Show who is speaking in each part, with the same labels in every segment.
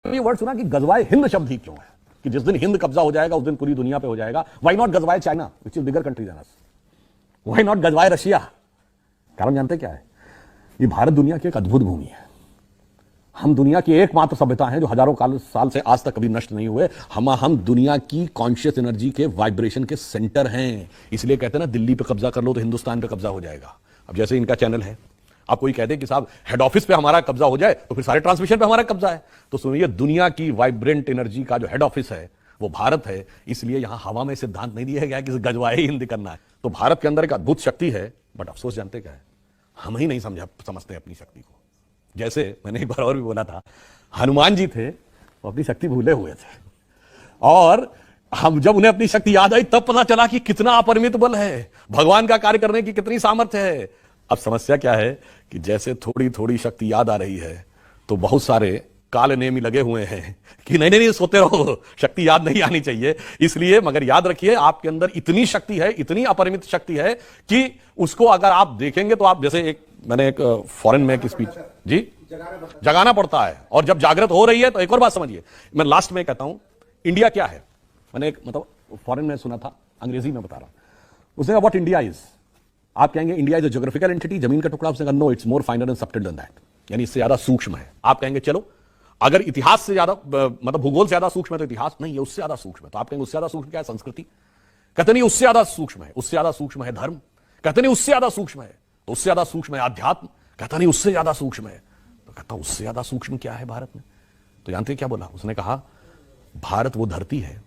Speaker 1: ये वर्ड सुना कि गजवाए हिंद शब्द ही क्यों है, कि जिस दिन हिंद कब्जा हो जाएगा उस दिन पूरी दुनिया पे हो जाएगा। व्हाई नॉट गजवाए China which is bigger country than us? Why not गजवाए रशिया? कारण जानते क्या है? ये भारत दुनिया की एक अद्भुत भूमि है। हम दुनिया की एकमात्र सभ्यता हैं जो हजारों साल से आज तक कभी नष्ट नहीं हुए। हम दुनिया की कॉन्शियस एनर्जी के वाइब्रेशन के सेंटर हैं। इसलिए कहते हैं ना, दिल्ली पे कब्जा कर लो तो हिंदुस्तान पे कब्जा हो जाएगा। अब जैसे इनका चैनल है, आप कोई कह दे कि साहब हेड ऑफिस पे हमारा कब्जा हो जाए तो फिर सारे ट्रांसमिशन पे हमारा कब्जा है। तो सुनिए, दुनिया की वाइब्रेंट एनर्जी का जो हेड ऑफिस है वो भारत है। इसलिए यहां हवा में सिद्धांत नहीं दिया गया कि गजवाए हिंद करना है। तो भारत के अंदर एक अद्भुत शक्ति है, बट अफसोस जानते क्या है, हम ही नहीं समझते अपनी शक्ति को। जैसे मैंने एक बार और भी बोला था, हनुमान जी थे, वो अपनी शक्ति भूले हुए थे, और हम जब उन्हें अपनी शक्ति याद आई तब पता चला कि कितना अपरिमित बल है, भगवान का कार्य करने की कितनी सामर्थ्य है। अब समस्या क्या है कि जैसे थोड़ी थोड़ी शक्ति याद आ रही है तो बहुत सारे काले नेमी लगे हुए हैं कि नहीं नहीं सोते रहो, शक्ति याद नहीं आनी चाहिए। इसलिए मगर याद रखिए, आपके अंदर इतनी शक्ति है, इतनी अपरिमित शक्ति है कि उसको अगर आप देखेंगे तो आप, जैसे मैंने एक फॉरेन में एक स्पीच जी जगाना पड़ता है, और जब जागृत हो रही है तो एक और बात समझिए, मैं लास्ट में कहता हूं, इंडिया क्या है। मैंने एक मतलब फॉरेन में सुना था, अंग्रेजी में बता रहा, उसने कहा व्हाट इंडिया इज। आप कहेंगे India is a geographical entity, जमीन का टुकड़ा। उसने कहा no, it's more finer and subtle than that, यानी इससे ज्यादा सूक्ष्म है। आप कहेंगे चलो, अगर इतिहास से ज्यादा मतलब भूगोल से ज्यादा सूक्ष्म है तो इतिहास नहीं है, उससे ज्यादा सूक्ष्म है। तो आप कहेंगे उससे ज्यादा सूक्ष्म क्या है? संस्कृति। कहते नहीं, उससे ज्यादा सूक्ष्म है। उससे ज्यादा सूक्ष्म है धर्म। कहते नहीं, उससे ज्यादा सूक्ष्म है। तो उससे ज्यादा सूक्ष्म है अध्यात्म। कहता नहीं, उससे ज्यादा सूक्ष्म है। तो कहता उससे ज्यादा सूक्ष्म क्या है भारत में? तो जानते क्या बोला उसने? कहा भारत वो धरती है,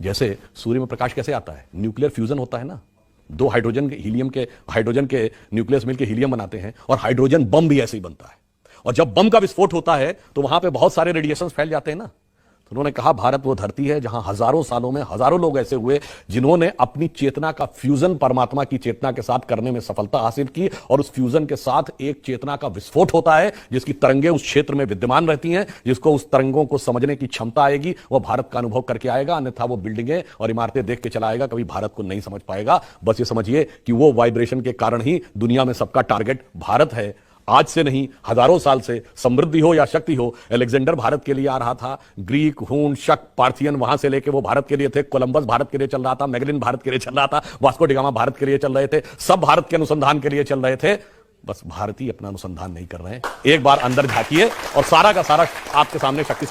Speaker 1: जैसे सूर्य में प्रकाश कैसे आता है, न्यूक्लियर फ्यूजन होता है ना, दो हाइड्रोजन के न्यूक्लियस मिलकर हीलियम बनाते हैं, और हाइड्रोजन बम भी ऐसे ही बनता है। और जब बम का विस्फोट होता है तो वहां पे बहुत सारे रेडिएशंस फैल जाते हैं ना। तो उन्होंने कहा भारत वो धरती है जहां हजारों सालों में हजारों लोग ऐसे हुए जिन्होंने अपनी चेतना का फ्यूजन परमात्मा की चेतना के साथ करने में सफलता हासिल की, और उस फ्यूजन के साथ एक चेतना का विस्फोट होता है जिसकी तरंगें उस क्षेत्र में विद्यमान रहती हैं। जिसको उस तरंगों को समझने की क्षमता आएगी वो भारत का अनुभव करके आएगा, अन्यथा वो बिल्डिंगें और इमारतें देख के चला आएगा, कभी भारत को नहीं समझ पाएगा। बस ये समझिए कि वो वाइब्रेशन के कारण ही दुनिया में सबका टारगेट भारत है। आज से नहीं, हजारों साल से, समृद्धि हो या शक्ति हो। अलेक्जेंडर भारत के लिए आ रहा था, ग्रीक, हून, शक, पार्थियन वहां से लेके वो भारत के लिए थे, कोलंबस भारत के लिए चल रहा था, मैगलिन भारत के लिए चल रहा था, वास्को डी गामा भारत के लिए चल रहे थे, सब भारत के अनुसंधान के लिए चल रहे थे। बस भारतीय अपना अनुसंधान नहीं कर रहे हैं। एक बार अंदर झांकिए और सारा का सारा आपके सामने शक्ति